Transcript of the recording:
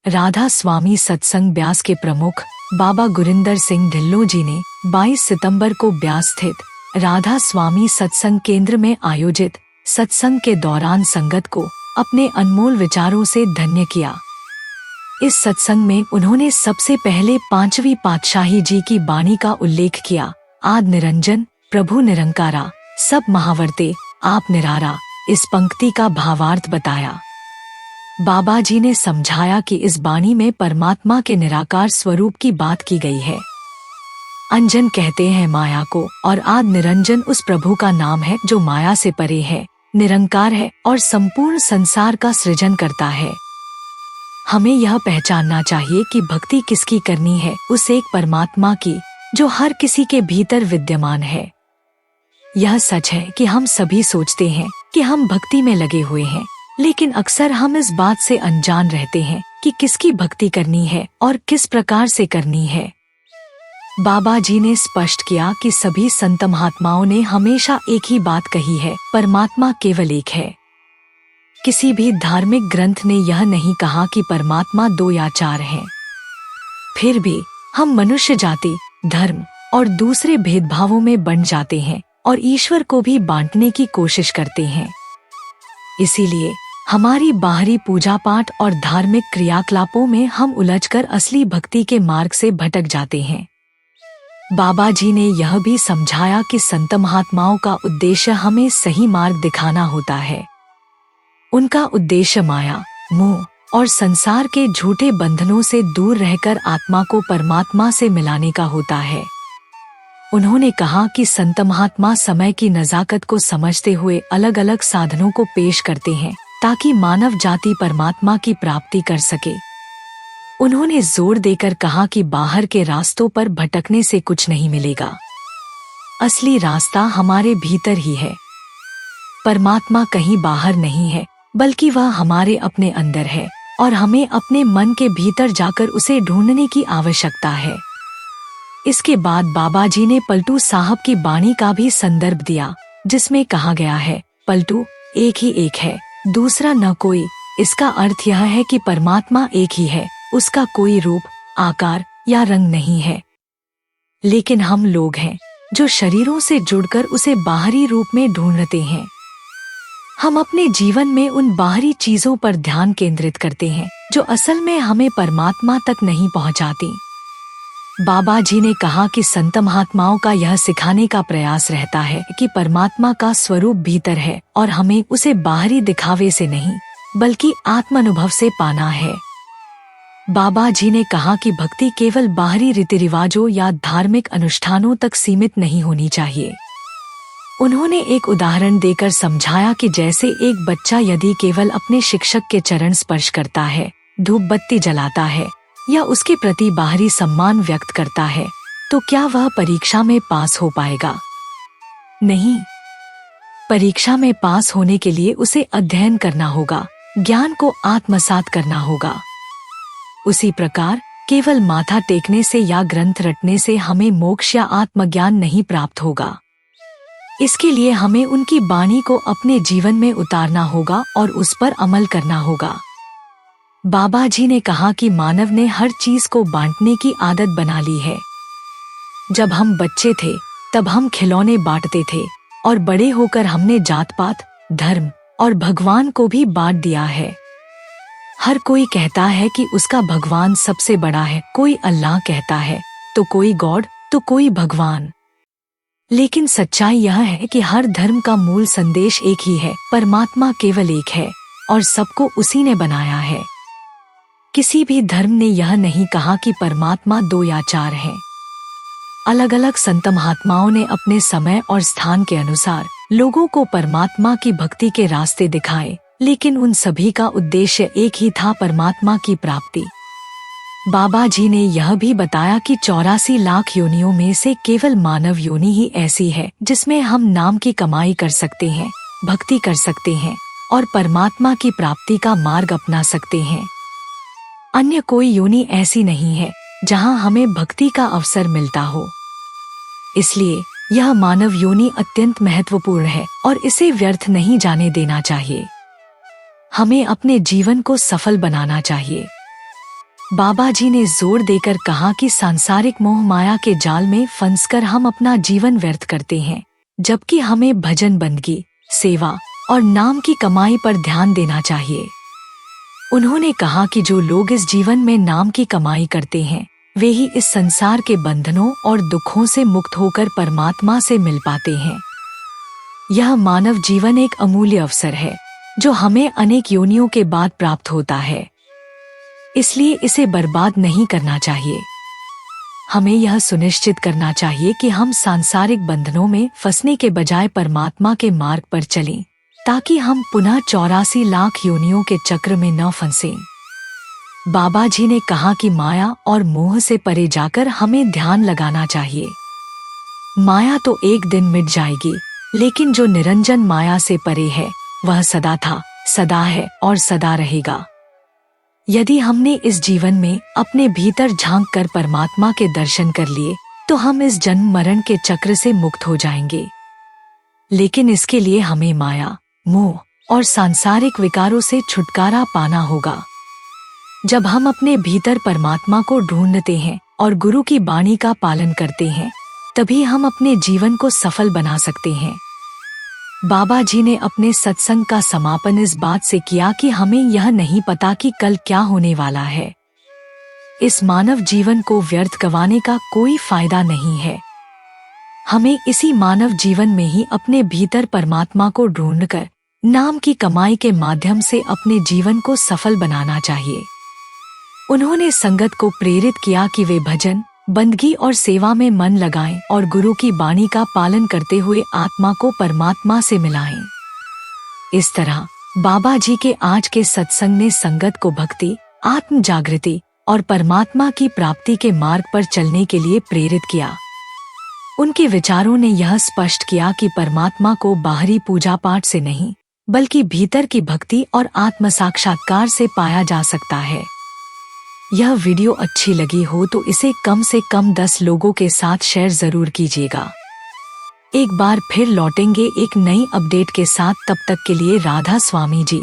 राधा स्वामी सत्संग ब्यास के प्रमुख बाबा गुरिंदर सिंह ढिल्लों जी ने 22 सितंबर को ब्यास स्थित राधा स्वामी सत्संग केंद्र में आयोजित सत्संग के दौरान संगत को अपने अनमोल विचारों से धन्य किया। इस सत्संग में उन्होंने सबसे पहले पांचवी पातशाही जी की बाणी का उल्लेख किया। आद निरंजन प्रभु निरंकारा सब महावर्ते आप निरारा, इस पंक्ति का भावार्थ बताया। बाबा जी ने समझाया कि इस बाणी में परमात्मा के निराकार स्वरूप की बात की गई है। अंजन कहते हैं माया को और आद निरंजन उस प्रभु का नाम है जो माया से परे है, निरंकार है और संपूर्ण संसार का सृजन करता है। हमें यह पहचानना चाहिए कि भक्ति किसकी करनी है, उस एक परमात्मा की जो हर किसी के भीतर विद्यमान है। यह सच है कि हम सभी सोचते हैं कि हम भक्ति में लगे हुए हैं, लेकिन अक्सर हम इस बात से अनजान रहते हैं कि किसकी भक्ति करनी है और किस प्रकार से करनी है। बाबा जी ने स्पष्ट किया कि सभी संत महात्माओं ने हमेशा एक ही बात कही है, परमात्मा केवल एक है। किसी भी धार्मिक ग्रंथ ने यह नहीं कहा कि परमात्मा दो या चार हैं। फिर भी हम मनुष्य जाति, धर्म और दूसरे भेदभावों में बंट जाते हैं और ईश्वर को भी बांटने की कोशिश करते हैं। इसीलिए हमारी बाहरी पूजा पाठ और धार्मिक क्रियाकलापों में हम उलझकर असली भक्ति के मार्ग से भटक जाते हैं। बाबा जी ने यह भी समझाया कि संत महात्माओं का उद्देश्य हमें सही मार्ग दिखाना होता है। उनका उद्देश्य माया, मोह और संसार के झूठे बंधनों से दूर रहकर आत्मा को परमात्मा से मिलाने का होता है। उन्होंने कहा कि संत महात्मा समय की नजाकत को समझते हुए अलग अलग साधनों को पेश करते हैं ताकि मानव जाति परमात्मा की प्राप्ति कर सके। उन्होंने जोर देकर कहा कि बाहर के रास्तों पर भटकने से कुछ नहीं मिलेगा। असली रास्ता हमारे भीतर ही है। परमात्मा कहीं बाहर नहीं है, बल्कि वह हमारे अपने अंदर है और हमें अपने मन के भीतर जाकर उसे ढूंढने की आवश्यकता है। इसके बाद बाबा जी ने पलटू साहब की बाणी का भी संदर्भ दिया, जिसमें कहा गया है, पलटू एक ही एक है, दूसरा न कोई। इसका अर्थ यह है कि परमात्मा एक ही है, उसका कोई रूप, आकार या रंग नहीं है। लेकिन हम लोग हैं जो शरीरों से जुड़कर उसे बाहरी रूप में ढूंढते हैं। हम अपने जीवन में उन बाहरी चीजों पर ध्यान केंद्रित करते हैं जो असल में हमें परमात्मा तक नहीं पहुंचाती। बाबा जी ने कहा कि संत महात्माओं का यह सिखाने का प्रयास रहता है कि परमात्मा का स्वरूप भीतर है और हमें उसे बाहरी दिखावे से नहीं बल्कि आत्मानुभव से पाना है। बाबा जी ने कहा कि भक्ति केवल बाहरी रीति रिवाजों या धार्मिक अनुष्ठानों तक सीमित नहीं होनी चाहिए। उन्होंने एक उदाहरण देकर समझाया कि जैसे एक बच्चा यदि केवल अपने शिक्षक के चरण स्पर्श करता है, धूप बत्ती जलाता है या उसके प्रति बाहरी सम्मान व्यक्त करता है, तो क्या वह परीक्षा में पास हो पाएगा? नहीं। परीक्षा में पास होने के लिए उसे अध्ययन करना होगा, ज्ञान को आत्मसात करना होगा। उसी प्रकार केवल माथा टेकने से या ग्रंथ रटने से हमें मोक्ष या आत्मज्ञान नहीं प्राप्त होगा। इसके लिए हमें उनकी बाणी को अपने जीवन में उतारना होगा और उस पर अमल करना होगा। बाबा जी ने कहा कि मानव ने हर चीज को बांटने की आदत बना ली है। जब हम बच्चे थे तब हम खिलौने बांटते थे और बड़े होकर हमने जात पात, धर्म और भगवान को भी बांट दिया है। हर कोई कहता है कि उसका भगवान सबसे बड़ा है, कोई अल्लाह कहता है, तो कोई गॉड, तो कोई भगवान। लेकिन सच्चाई यह है कि हर धर्म का मूल संदेश एक ही है, परमात्मा केवल एक है और सबको उसी ने बनाया है। किसी भी धर्म ने यह नहीं कहा कि परमात्मा दो या चार हैं। अलग अलग संत महात्माओं ने अपने समय और स्थान के अनुसार लोगों को परमात्मा की भक्ति के रास्ते दिखाए, लेकिन उन सभी का उद्देश्य एक ही था, परमात्मा की प्राप्ति। बाबा जी ने यह भी बताया कि 84 लाख योनियों में से केवल मानव योनि ही ऐसी है जिसमें हम नाम की कमाई कर सकते हैं, भक्ति कर सकते हैं और परमात्मा की प्राप्ति का मार्ग अपना सकते हैं। अन्य कोई योनि ऐसी नहीं है जहां हमें भक्ति का अवसर मिलता हो। इसलिए यह मानव योनि अत्यंत महत्वपूर्ण है और इसे व्यर्थ नहीं जाने देना चाहिए। हमें अपने जीवन को सफल बनाना चाहिए। बाबा जी ने जोर देकर कहा कि सांसारिक मोह माया के जाल में फंसकर हम अपना जीवन व्यर्थ करते हैं, जबकि हमें भजन, बंदगी, सेवा और नाम की कमाई पर ध्यान देना चाहिए। उन्होंने कहा कि जो लोग इस जीवन में नाम की कमाई करते हैं, वे ही इस संसार के बंधनों और दुखों से मुक्त होकर परमात्मा से मिल पाते हैं। यह मानव जीवन एक अमूल्य अवसर है जो हमें अनेक योनियों के बाद प्राप्त होता है, इसलिए इसे बर्बाद नहीं करना चाहिए। हमें यह सुनिश्चित करना चाहिए कि हम सांसारिक बंधनों में फंसने के बजाय परमात्मा के मार्ग पर चलें, ताकि हम पुनः 84 लाख योनियों के चक्र में न फंसें। बाबा जी ने कहा कि माया और मोह से परे जाकर हमें ध्यान लगाना चाहिए। माया तो एक दिन मिट जाएगी, लेकिन जो निरंजन माया से परे है वह सदा था, सदा है और सदा रहेगा। यदि हमने इस जीवन में अपने भीतर झांक कर परमात्मा के दर्शन कर लिए, तो हम इस जन्म मरण के चक्र से मुक्त हो जाएंगे। लेकिन इसके लिए हमें माया, मोह और सांसारिक विकारों से छुटकारा पाना होगा। जब हम अपने भीतर परमात्मा को ढूंढते हैं और गुरु की वाणी का पालन करते हैं, तभी हम अपने जीवन को सफल बना सकते हैं। बाबा जी ने अपने सत्संग का समापन इस बात से किया कि हमें यह नहीं पता कि कल क्या होने वाला है। इस मानव जीवन को व्यर्थ गंवाने का कोई फायदा नहीं है। हमें इसी मानव जीवन में ही अपने भीतर परमात्मा को ढूंढकर नाम की कमाई के माध्यम से अपने जीवन को सफल बनाना चाहिए। उन्होंने संगत को प्रेरित किया कि वे भजन, बंदगी और सेवा में मन लगाएं और गुरु की वाणी का पालन करते हुए आत्मा को परमात्मा से मिलाएं। इस तरह बाबा जी के आज के सत्संग ने संगत को भक्ति, आत्म जागृति और परमात्मा की प्राप्ति के मार्ग पर चलने के लिए प्रेरित किया। उनके विचारों ने यह स्पष्ट किया कि परमात्मा को बाहरी पूजा पाठ से नहीं, बल्कि भीतर की भक्ति और आत्म साक्षात्कार से पाया जा सकता है। यह वीडियो अच्छी लगी हो तो इसे कम से कम 10 लोगों के साथ शेयर जरूर कीजिएगा। एक बार फिर लौटेंगे एक नई अपडेट के साथ, तब तक के लिए राधा स्वामी जी।